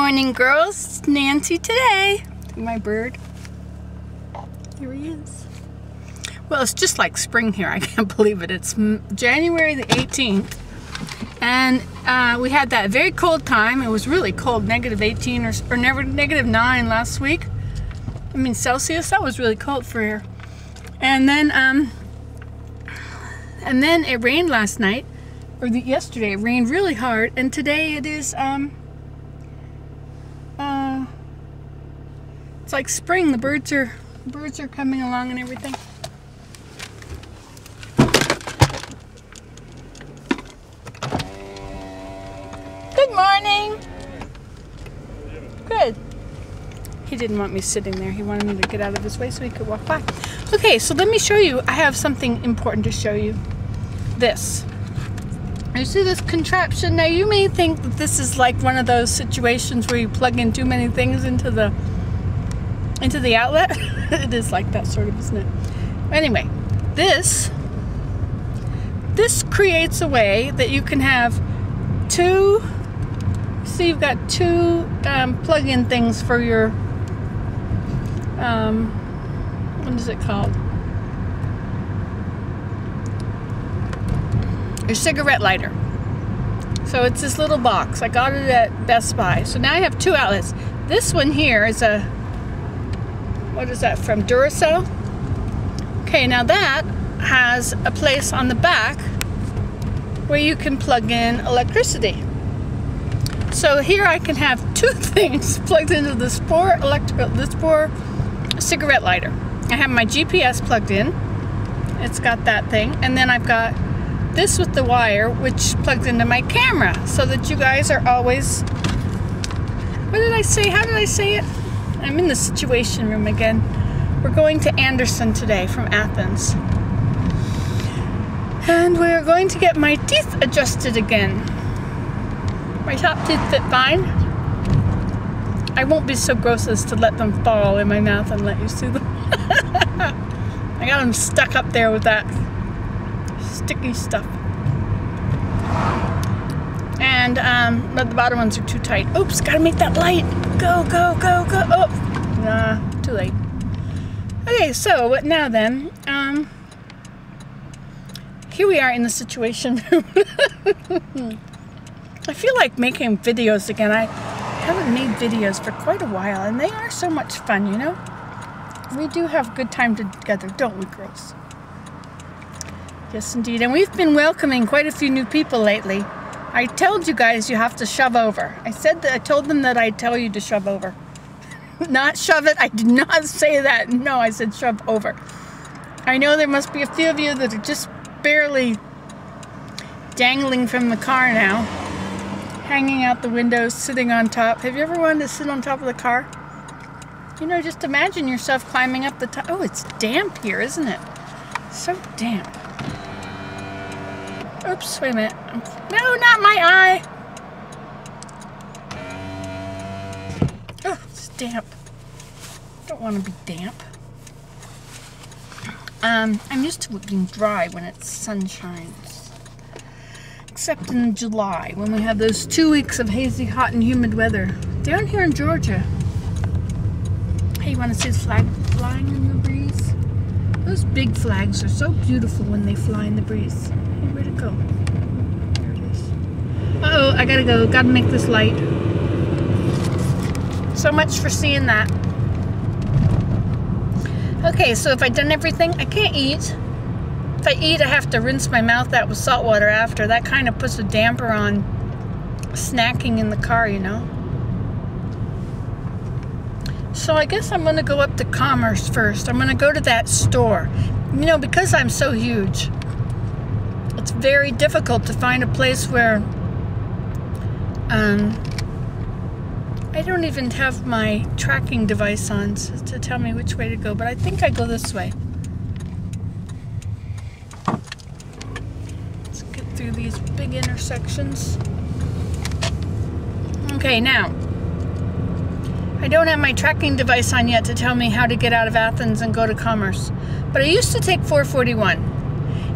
morning, girls. It's Nancy today. My bird. Here he is. Well, it's just like spring here. I can't believe it. It's January the 18th. And we had that very cold time. It was really cold, -18 or -9 last week. I mean Celsius. That was really cold for here. And then it rained last night, or yesterday. It rained really hard, and today it is it's like spring. The birds are coming along and everything. Good morning. Good. He didn't want me sitting there. He wanted me to get out of his way so he could walk by. Okay, so let me show you. I have something important to show you. This. You see this contraption? Now you may think that this is like one of those situations where you plug in too many things into the outlet. It is like that sort of, isn't it? Anyway, this creates a way that you can have two. See, you've got two plug-in things for your what is it called? Your cigarette lighter. So it's this little box. I got it at Best Buy. So now I have two outlets. This one here is a, what is that, from Duracell? Okay, now that has a place on the back where you can plug in electricity. So here I can have two things plugged into the Spore cigarette lighter. I have my GPS plugged in. It's got that thing, and then I've got this with the wire, which plugs into my camera, so that you guys are always. What did I say? How did I say it? I'm in the situation room again. We're going to Anderson today from Athens, and we're going to get my teeth adjusted again. My top teeth fit fine. I won't be so gross as to let them fall in my mouth and let you see them. I got them stuck up there with that sticky stuff. And but the bottom ones are too tight. Oops, gotta make that light. Go, go, go, go. Oh, nah, too late. Okay, so now then, here we are in the situation room. I feel like making videos again. I haven't made videos for quite a while, and they are so much fun, you know? We do have a good time together, don't we, girls? Yes, indeed. And we've been welcoming quite a few new people lately. I told you guys you have to shove over. I told them that I'd tell you to shove over. Not shove it. I did not say that. No, I said shove over. I know there must be a few of you that are just barely dangling from the car now. Hanging out the windows, sitting on top. Have you ever wanted to sit on top of the car? You know, just imagine yourself climbing up the top. Oh, it's damp here, isn't it? So damp. Oops, wait a minute. No, not my eye. Oh, it's damp. Don't want to be damp. I'm used to it being dry when it's sunshine. Except in July, when we have those 2 weeks of hazy, hot, and humid weather. Down here in Georgia. Hey, you want to see the flag flying in the breeze? Those big flags are so beautiful when they fly in the breeze. Hey, where'd it go? There it is. Uh-oh, I gotta go. Gotta make this light. So much for seeing that. Okay, so if I've done everything, I can't eat. If I eat, I have to rinse my mouth out with salt water after. That kind of puts a damper on snacking in the car, you know. So I guess I'm going to go up to Commerce first. I'm going to go to that store. You know, because I'm so huge, it's very difficult to find a place where I don't even have my tracking device on to tell me which way to go, but I think I go this way. Through these big intersections. Okay, now I don't have my tracking device on yet to tell me how to get out of Athens and go to Commerce, but I used to take 441.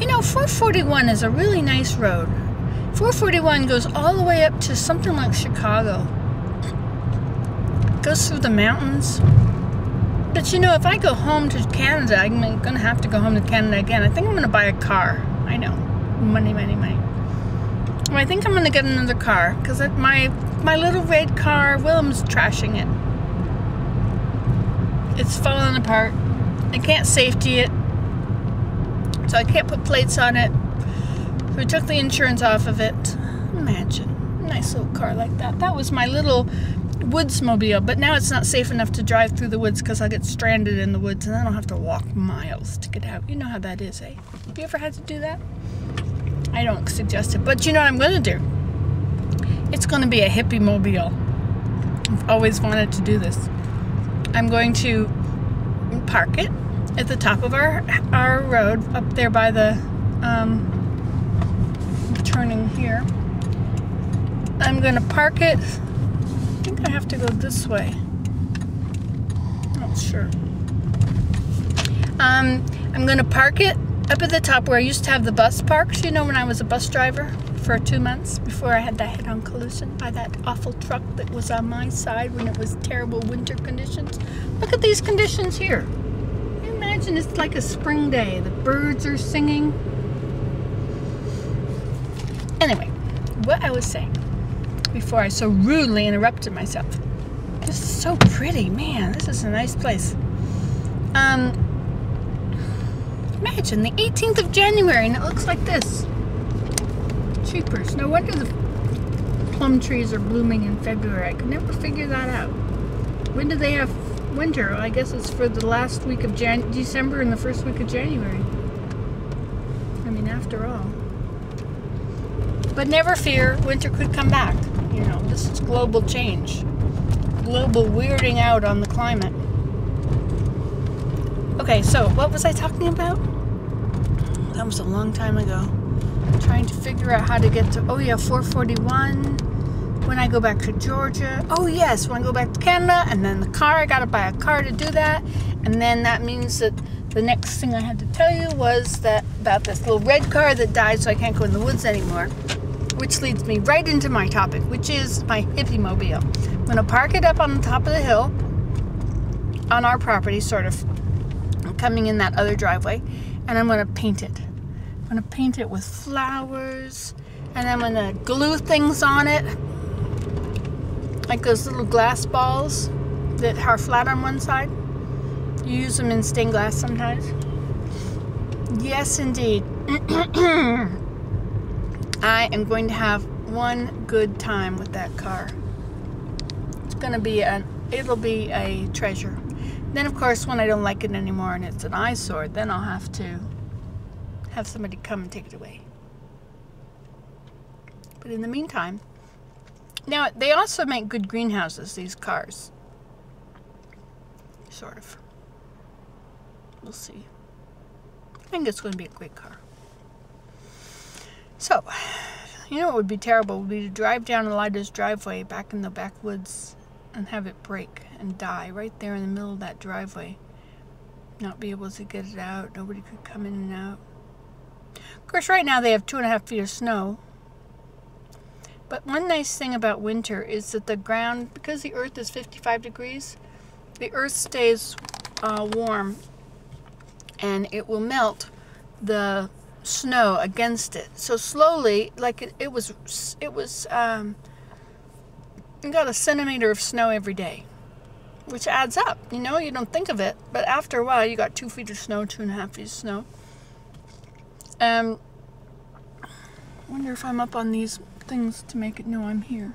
You know, 441 is a really nice road. 441 goes all the way up to something like Chicago. goes through the mountains. But you know, if I go home to Canada, I'm going to have to go home to Canada again. I think I'm going to buy a car. I know. Money, money, money. Well, I think I'm going to get another car because my little red car, Willem's trashing it. It's falling apart. I can't safety it. So I can't put plates on it. So we took the insurance off of it. Imagine. A nice little car like that. That was my little woodsmobile, but now it's not safe enough to drive through the woods because I'll get stranded in the woods and then I'll have to walk miles to get out. You know how that is, eh? Have you ever had to do that? I don't suggest it, but you know what I'm going to do? It's going to be a hippie mobile. I've always wanted to do this. I'm going to park it at the top of our road up there by the turning here. I'm going to park it. I think I have to go this way. Not sure. I'm going to park it up at the top where I used to have the bus parked, you know, when I was a bus driver for 2 months before I had that head-on collision by that awful truck that was on my side when it was terrible winter conditions. Look at these conditions here. Can you imagine it's like a spring day. The birds are singing. Anyway, what I was saying before I so rudely interrupted myself. This is so pretty, man. This is a nice place. Imagine the 18th of January and it looks like this. Cheapers. No wonder the plum trees are blooming in February. I could never figure that out. When do they have winter? I guess it's for the last week of December and the first week of January. I mean, after all. But never fear, winter could come back. You know, this is global change. Global weirding out on the climate. Okay, so what was I talking about? That was a long time ago. Trying to figure out how to get to, oh yeah, 441. When I go back to Georgia. Oh yes, when I go back to Canada. And then the car, I gotta buy a car to do that. And then that means that the next thing I had to tell you was that about this little red car that died so I can't go in the woods anymore. Which leads me right into my topic, which is my hippie mobile. I'm going to park it up on the top of the hill on our property, sort of coming in that other driveway, and I'm going to paint it. I'm going to paint it with flowers, and I'm going to glue things on it, like those little glass balls that are flat on one side. You use them in stained glass sometimes. Yes, indeed. I am going to have one good time with that car. It's going to be it'll be a treasure. Then of course when I don't like it anymore and it's an eyesore, then I'll have to have somebody come and take it away. But in the meantime, now they also make good greenhouses, these cars. Sort of. We'll see. I think it's going to be a great car. So, you know what would be terrible would be to drive down Elida's driveway back in the backwoods and have it break and die right there in the middle of that driveway. Not be able to get it out. Nobody could come in and out. Of course, right now they have 2.5 feet of snow. But one nice thing about winter is that the ground, because the earth is 55 degrees, the earth stays warm and it will melt the snow against it. So slowly, like it got a centimeter of snow every day, which adds up. You know, you don't think of it, but after a while you got 2 feet of snow, 2.5 feet of snow. I wonder if I'm up on these things to make it know I'm here.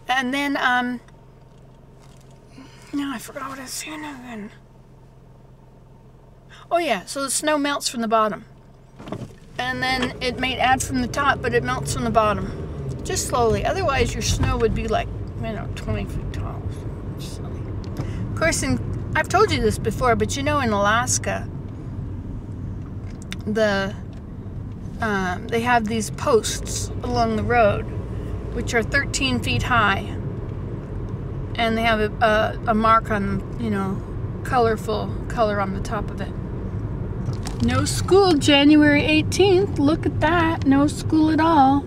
And then no, I forgot what I was saying again. Oh yeah, so the snow melts from the bottom. And then it may add from the top, but it melts from the bottom. Just slowly. Otherwise, your snow would be like, 20 feet tall. Silly. Of course, I've told you this before, but you know in Alaska, they have these posts along the road, which are 13 feet high. And they have a mark on, colorful color on the top of it. No school January 18th. Look at that. No school at all.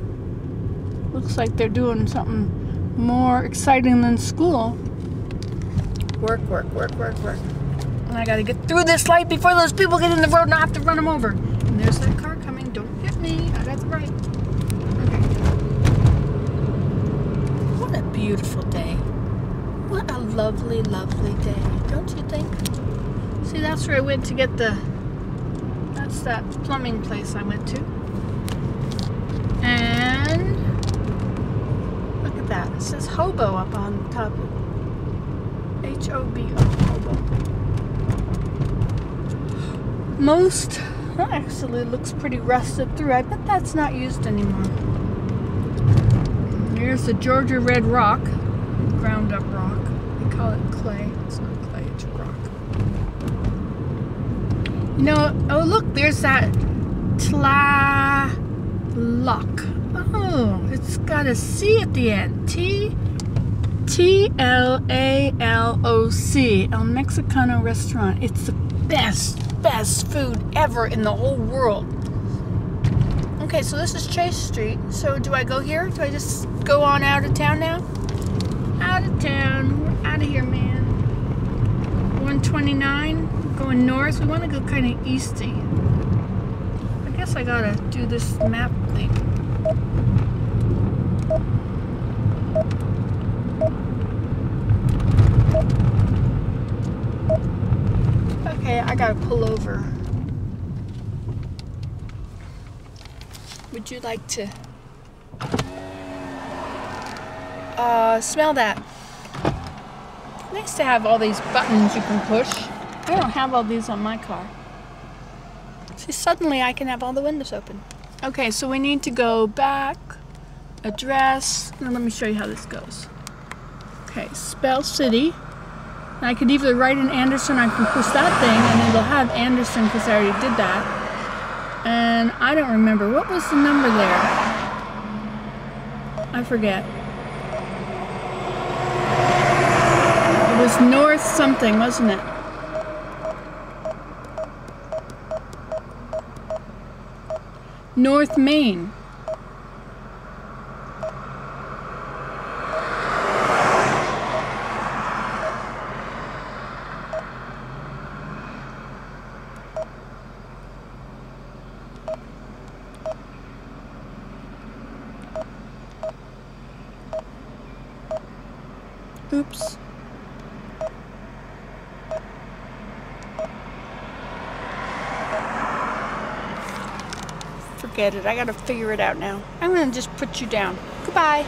Looks like they're doing something more exciting than school. Work, work, work, work, work. And I gotta get through this light before those people get in the road and I have to run them over. And there's that car coming. Don't hit me. I got the right. Okay. What a beautiful day. What a lovely, lovely day. Don't you think? See, that's where I went to get the... That's that plumbing place I went to. And... Look at that. It says hobo up on top of it. H-O-B-O, hobo. Most, well, actually looks pretty rusted through. I bet that's not used anymore. Here's the Georgia red rock, ground up rock. They call it clay. It's not clay, it's rock. You know, oh look, there's that Tlaloc. Oh, it's got a C at the end. T-L-A-L-O-C, El Mexicano Restaurant. It's the best food ever in the whole world. Okay, so this is Chase Street. So do I go here? Do I just go on out of town now? Out of town. We're out of here, man. 129, going north. We want to go kind of easty. I guess I gotta do this map thing. Okay, I gotta pull over. Would you like to smell that? Nice to have all these buttons you can push. I don't have all these on my car. See, suddenly I can have all the windows open. Okay, so we need to go back, address. Now let me show you how this goes. Okay, spell city. I could either write in Anderson, I can push that thing, and it'll have Anderson because I already did that. And I don't remember. What was the number there? I forget. It was north something, wasn't it? North Main. Oops. Forget it. I gotta figure it out now. I'm gonna just put you down. Goodbye.